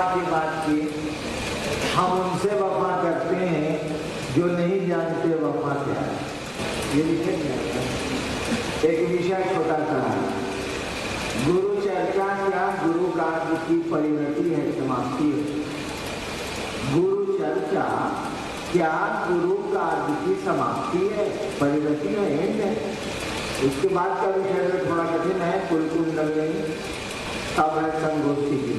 की बात की, हम उनसे वफा करते हैं जो नहीं जानते वफा क्या है। ये एक विषय छोटा सा है, गुरु चर्चा क्या गुरु कार्य की परिणति है, समाप्ति है। गुरु चर्चा क्या गुरु कार्य की समाप्ति है, परिणति है, एंड है। उसके बाद का विषय थोड़ा कठिन है, कुल नहीं, तब है संगोष्ठी की।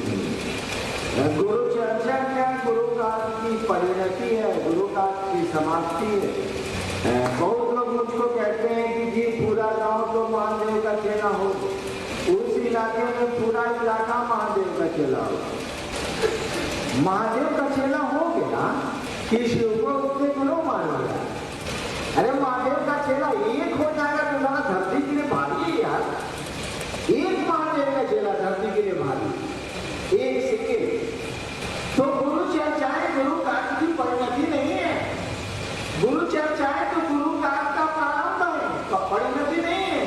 गुरु चर्चा क्या गुरु कार्य की परिणति है, गुरु कार्य की समाप्ति है। बहुत लोग मुझको कहते हैं कि जी पूरा गांव तो महादेव का चेला हो, उस इलाके में पूरा इलाका महादेव का चेला हो। महादेव का चेला हो गया कि शिव को उसने गुरु मान लिया। अरे महादेव का चेला एक हो जाएगा तो ना धरती के लिए भारी है यार। एक महादेव का चेला धरती के लिए भारी, एक से एक। तो गुरु चर्चाएं गुरु कार्य की परिणति नहीं है। गुरु चर्चाएं तो गुरु कार्य का प्रारंभ है, परिणति नहीं है,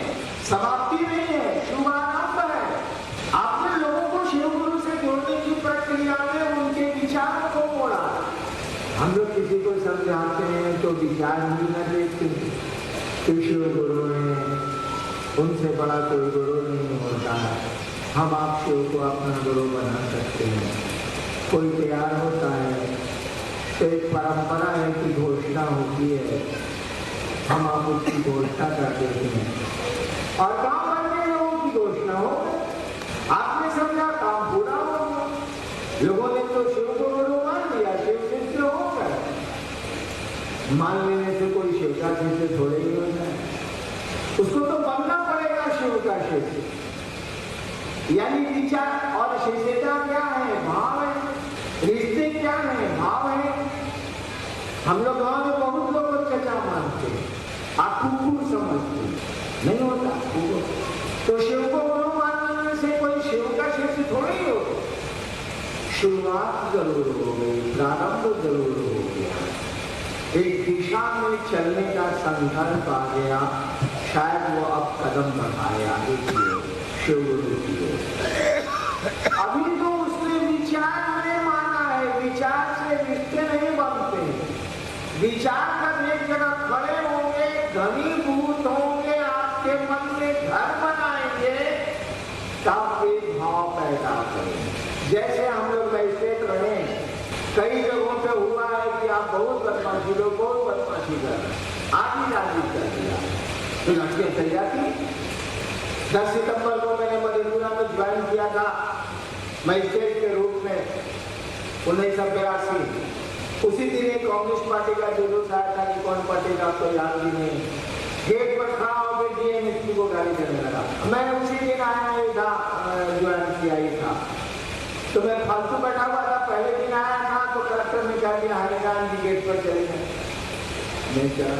समाप्ति नहीं है, शुभारंभ है। आपने लोगों को शिव गुरु से जोड़ने की प्रक्रिया में उनके विचार को मोड़ा। हम लोग किसी को समझाते हैं तो विचार ही न देखते कि शिव गुरु है, उनसे बड़ा कोई गुरु नहीं होता है, हम आप शिव को अपना गुरु बना सकते हैं। कोई तैयार होता है तो एक परंपरा है कि घोषणा होती है, हम आप उसकी घोषणा कर देते हैं और काम करने लोगों की घोषणा हो, आपने समझा काम पूरा हो। लोगों ने तो शिव को गुरु मान लिया, शिव शिष्य हो गए। मान लेने से कोई शिव का शिष्य थोड़े ही होता है, उसको तो बनना पड़ेगा शिव का शिष्य। यानी विचार और शिष्यता क्या है, भाव है। रिश्ते क्या है, भाव है। हम लोग गांव में बहुत लोग चचा मानते हैं, आप कुकुर समझते नहीं होता। तो शिव को गुरु मानने से कोई शिव का शिष्य थोड़ी ही होता। शुरुआत जरूर हो गई, प्रारंभ जरूर हो गया, एक दिशा में चलने का संकल्प आ गया, शायद वो अब कदम बढ़ाया शिव गुरु की ओर। अभी तो उसने विचार में माना है, विचार से रिश्ते नहीं बनते। विचार कर एक जगह खड़े होंगे, घनीभूत होंगे, आपके मन में घर बनाएंगे, तब एक भाव पैदा करेंगे। जैसे हम लोग ऐसे रहे, कई जगहों पे हुआ है कि आप बहुत बदमाशी लोग बहुत बदमाशी कर रहे हैं, आदमी कर दिया तो लड़कियां चल जाती। 10 सितंबर को मैंने मधेपुरा में ज्वाइन किया था मजिस्ट्रेट के रूप में 1982। उसी दिन एक कांग्रेस पार्टी का जुलूस आया था कि कौन पार्टी का तो याद भी नहीं। गेट पर खड़ा होकर डीएमएसपी को गाली करने लगा। मैं उसी दिन आया था, ज्वाइन किया ही था, तो मैं फालतू बैठा हुआ था। पहले दिन आया था तो कलेक्टर ने कहा कि हाईगान जी गेट पर चले गए। मैं क्या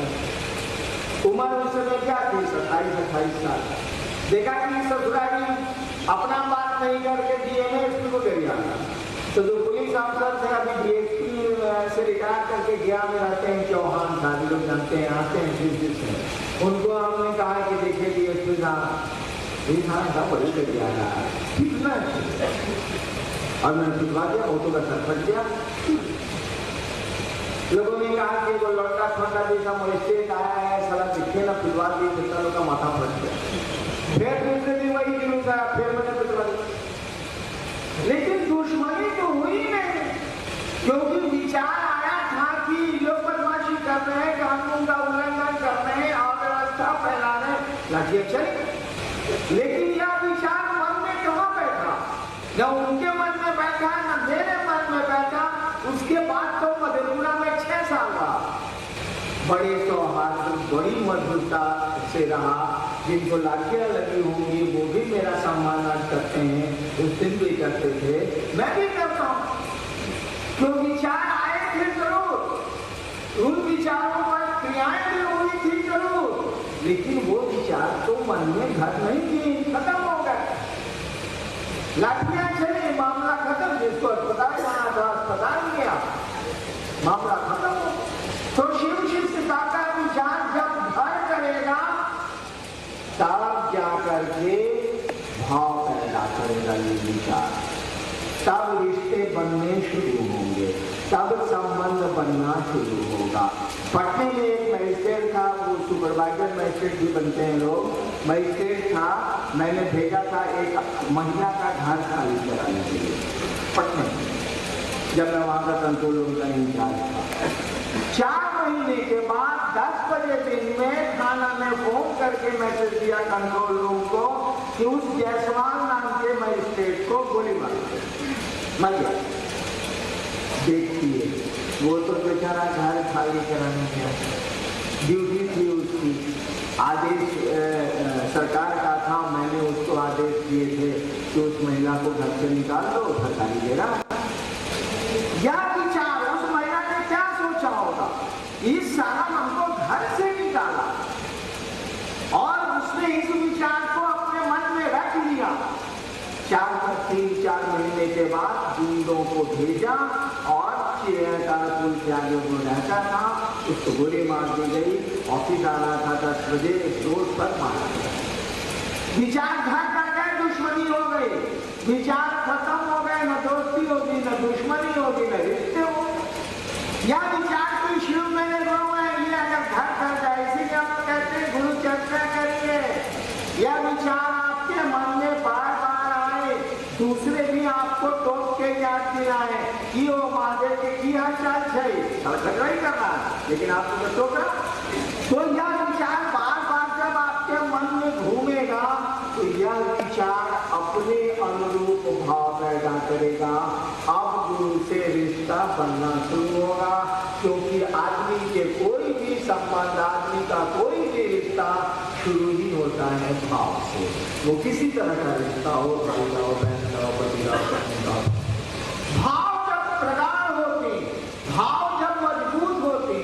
उम्र उस समय क्या थी, 27-28 साल। देखा कि ससुराली अपना बात नहीं करके डीएमएसपी को ले गया। तो जो पुलिस अफसर थे, अभी डीएसपी से रिटायर करके गया में रहते हैं, चौहान साहब लोग जानते हैं, आते हैं दिल्ली से। उनको हमने कहा कि देखिए डीएसपी साहब बड़े कर दिया कितना, और मैंने पिटवा दिया, ऑटो का सर फट गया। लोगों ने कहा कि वो लौटा छोटा जैसा मजिस्ट्रेट आया है, साला दिखे ना, पिटवा दिए, कितना लोग का माथा फट गया। फिर दूसरे दिन वही जुलूस आया, फिर मैंने पिटवा दिया। लेकिन दुश्मनी तो हुई नहीं, क्योंकि विचार आया था कि लोग बदमाशी कर रहे हैं, कानून का उल्लंघन कर रहे हैं, अव्यवस्था फैला रहे हैं, लाठियां चली। लेकिन यह विचार मन में कहाँ बैठा, न उनके मन में बैठा न मेरे मन में बैठा। उसके बाद तो मधेपुरा में 6 साल रहा, बड़े सौहार्द बड़ी मधुरता से रहा। जिनको लाठियां लगी होंगी वो भी मेरा सम्मान आज करते हैं, उस दिन भी करते थे, मैं भी करता हूँ। तो विचार आए थे जरूर, उन विचारों पर क्रियाएं भी हुई थी जरूर, लेकिन वो विचार तो मन में घर नहीं थी, खत्म हो गए। लाठियां चली, मामला खत्म। जिसको अस्पताल जाना था अस्पताल गया, मामला खत्म हो। तो शिव शिष्यता का विचार जब घर करेगा तब जाकर के भाव पैदा करेगा ये विचार, तब रिश्ते बनने शुरू होंगे, तब संबंध बनना शुरू होगा। पटने में एक मजिस्ट्रेट था, वो सुपरवाइजर मजिस्ट्रेट भी बनते हैं लोग। मजिस्ट्रेट था, मैंने भेजा था एक महिला का घर खाली कराने के लिए पटने में, जब मैं वहाँ का कंट्रोल रूम का इंचार्ज था। 4 महीने के बाद 10 बजे दिन में थाना में फोन करके मैसेज दिया कंट्रोल रूम को कि उस जायसवाल नाम के मजिस्ट्रेट को गोली मार मर गया। देखिए, वो तो बेचारा घर खाली कराने गया, ड्यूटी थी उसकी, आदेश सरकार का था, मैंने उसको आदेश दिए थे कि उस महिला को घर से निकाल दो, सरकारी दे रहा। या विचार उस महिला ने क्या सोचा होगा, इस साला हमको घर से निकाला, और उसने इस विचार को अपने मन में रख लिया। 3-4 महीने के बाद गुंडों को भेजा और पुल के आगे वो रहता था, उसको गोली मार दी गई। ऑफिस आ रहा था 10 बजे, रोड पर मारा गया। विचार घर कर गए, दुश्मनी हो गई, विचार खत्म हो गए, न दोस्ती होगी न दुश्मनी होगी न रिश्ते होंगे। या विचार कोई शुरू में गुरु है, ये अगर घर कर जाए, इसीलिए हम कहते हैं गुरु चर्चा करिए। यह विचार आपके मन में बार बार आए, दूसरे भी आपको टोक के याद दिलाए कि वो महादेव के की हालचाल है, झगड़ा ही कर रहा है, लेकिन आपको तो टोका। तो यह विचार बार बार जब आपके मन में घूमेगा, तो यह विचार अपने अनुरूप भाव पैदा करेगा। अब गुरु से रिश्ता बनना शुरू होगा, क्योंकि आदमी के कोई भी संबंध, आदमी का कोई भी रिश्ता शुरू ही होता है भाव से। वो किसी तरह का रिश्ता हो, भाई का हो, बहन का हो, पति का हो, पत्नी का हो। भाव जब प्रगाढ़ होते, भाव जब मजबूत होते,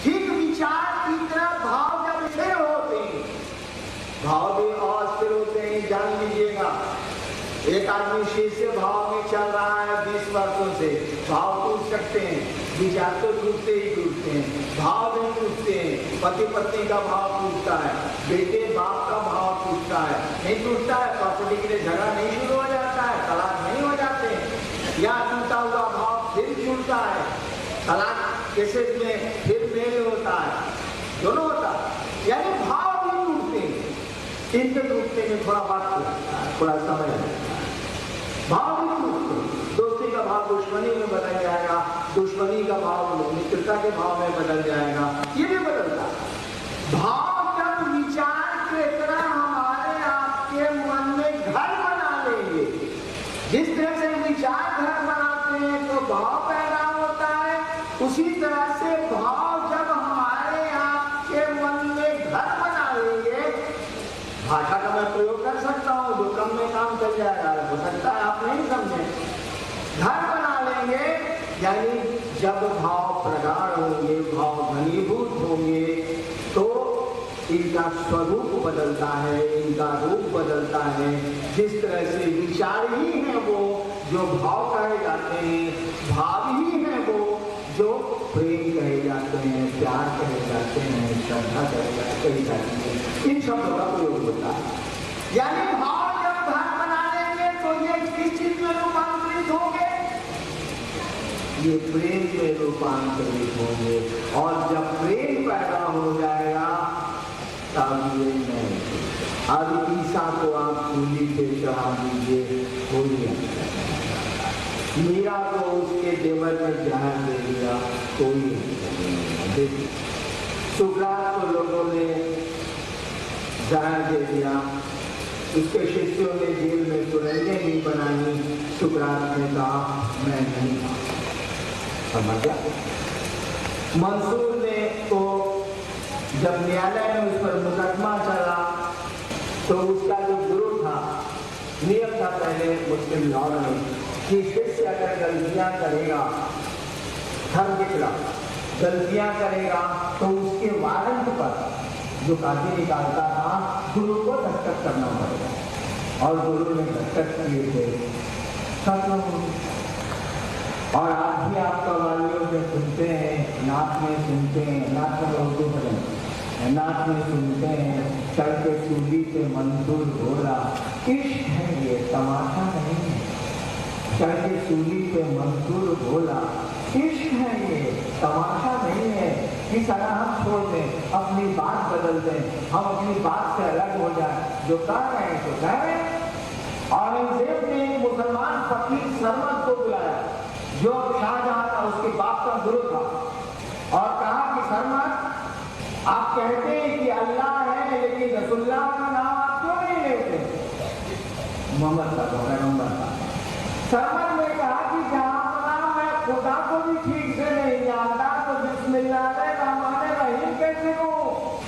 ठीक विचार की तरह भाव जब स्थिर होते, भाव भी अस्थिर होते हैं। जान लीजिएगा, एक आदमी शीर्ष भाव में चल रहा है 20 वर्षों से, भाव टूट सकते हैं, विचार तो टूटते ही टूटते हैं, भाव नहीं टूटते हैं। पति पत्नी का भाव टूटता है, बेटे बाप का भाव टूटता है, नहीं टूटता है। प्रॉपर्टी के लिए झगड़ा नहीं शुरू हो जाता है, तलाक नहीं हो जाते हैं। या टूटा हुआ भाव फिर टूटता है, तलाक केसेस में फिर मेल होता है, दोनों होता है। यानी भाव भी टूटते हैं, इनके टूटने में थोड़ा वक्त लगता है, थोड़ा समय लगता है। भाव भी टूटते, दोस्ती का भाव दुश्मनी में बदल जाएगा, दुश्मनी का भाव मित्रता के भाव में बदल जाएगा, ये भी बदलता है। भाव जब विचार के तरह हमारे आपके मन में घर बना लेंगे, जिस तरह से विचार घर बनाते हैं तो भाव पैदा होता है, उसी तरह से भाव जब हमारे आपके मन में घर बना लेंगे, भाषा का मैं प्रयोग कर सकता हूँ, जो कम में काम चल जाएगा, हो सकता है आप नहीं समझे। घर बना लेंगे, यानी जब भाव प्रगाढ़ होंगे, भाव घनीभूत होंगे, तो इनका स्वरूप बदलता है, इनका रूप बदलता है। जिस तरह से विचार ही है वो जो भाव कहे जाते हैं, भाव ही है वो जो प्रेम कहे जाते हैं, प्यार कहे जाते हैं, श्रद्धा कही जाती है। इन शब्दों का प्रयोग होता है। यानी भाव जब घर बना लेंगे तो ये किस चीज में रूपांतरित होंगे? ये प्रेम में रूपांतरित होंगे। और जब प्रेम पैदा हो जाएगा तब ये नहीं। अब ईसा को आप सूली पे चढ़ा दीजिए, हो गया। मीरा को उसके देवर में जहर दे दिया, कोई नहीं। सुकरात को लोगों ने जहर दे दिया, उसके शिष्यों ने जेल में सुरंगें भी बनाई, सुकरात ने कहा मैं नहीं था। समझ गया? मंसूर ने तो जब न्यायालय में उस पर मुकदमा चला तो उसका जो गुरु था, नियम था पहले मुस्लिम लॉ में कि शिष्य अगर गलतियां करेगा, धर्म के खिलाफ गलतियां करेगा तो उसके वारंट पर जो काजी निकालता था गुरु को दस्तखत करना पड़ेगा। और गुरु ने दस्तखत किए थे, खत्म। और आज भी आप कव्वालियों में सुनते हैं, नाच में सुनते हैं, नाच में उर्दू में नाच में सुनते हैं, चढ़ के सूली से मंसूर बोला, इश्क है ये, तमाशा नहीं है। चढ़े सूली पे मजदूर भोला। इश्क है ये, तमाशा नहीं है कि सारा हम छोड़ दें, अपनी बात बदल दें, हम अपनी बात से अलग हो जाए। जो कर रहे हैं तो कह रहे हैं। औरंगजेब ने एक मुसलमान फकीर सरमद को बुलाया, जो शाहजहां था उसके बाप का गुरु था, और कहा कि सरमद, आप कहते हैं कि अल्लाह है, लेकिन रसूलुल्लाह का नाम आप क्यों नहीं लेते? मोहम्मद का पैगंबर था। सरमद ने कहा कि जहां मैं खुदा को भी ठीक से नहीं जानता तो बिस्मिल्लाहिर्रहमानिर्रहीम कैसे हो?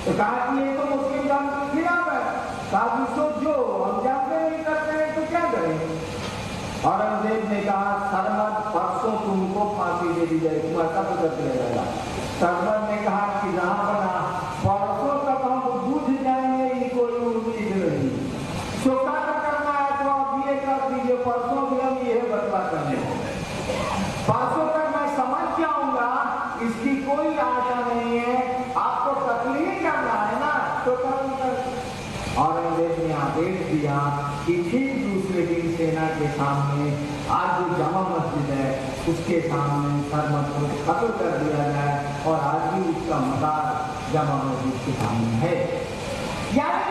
तो कहा कि ये तो मुस्लिम धर्म के खिलाफ है। कहा जो हम जानते नहीं करते हैं तो क्या करें? औरंगजेब ने कहा सरमद, परसों तुमको फांसी दे दी जाएगी, तुम ऐसा तो करते रहेगा। सरमद ने कहा कि जहां बना परसों तक हम बुझ जाएंगे, ये कोई उम्मीद नहीं। शुक्र करना है तो आप ये कर दीजिए, परसों भी हम ये बदला करने, परसों तक मैं समझ जाऊंगा, इसकी कोई आशा नहीं है। आपको तकलीफ करना है ना तो औरंगजेब ने आदेश दिया कि ठीक दूसरे दिन सेना के सामने आज जो जामा मस्जिद है उसके सामने सरमद को कत्ल कर दिया जाए, और आज भी उसका मजार जामा मस्जिद के सामने है। यानी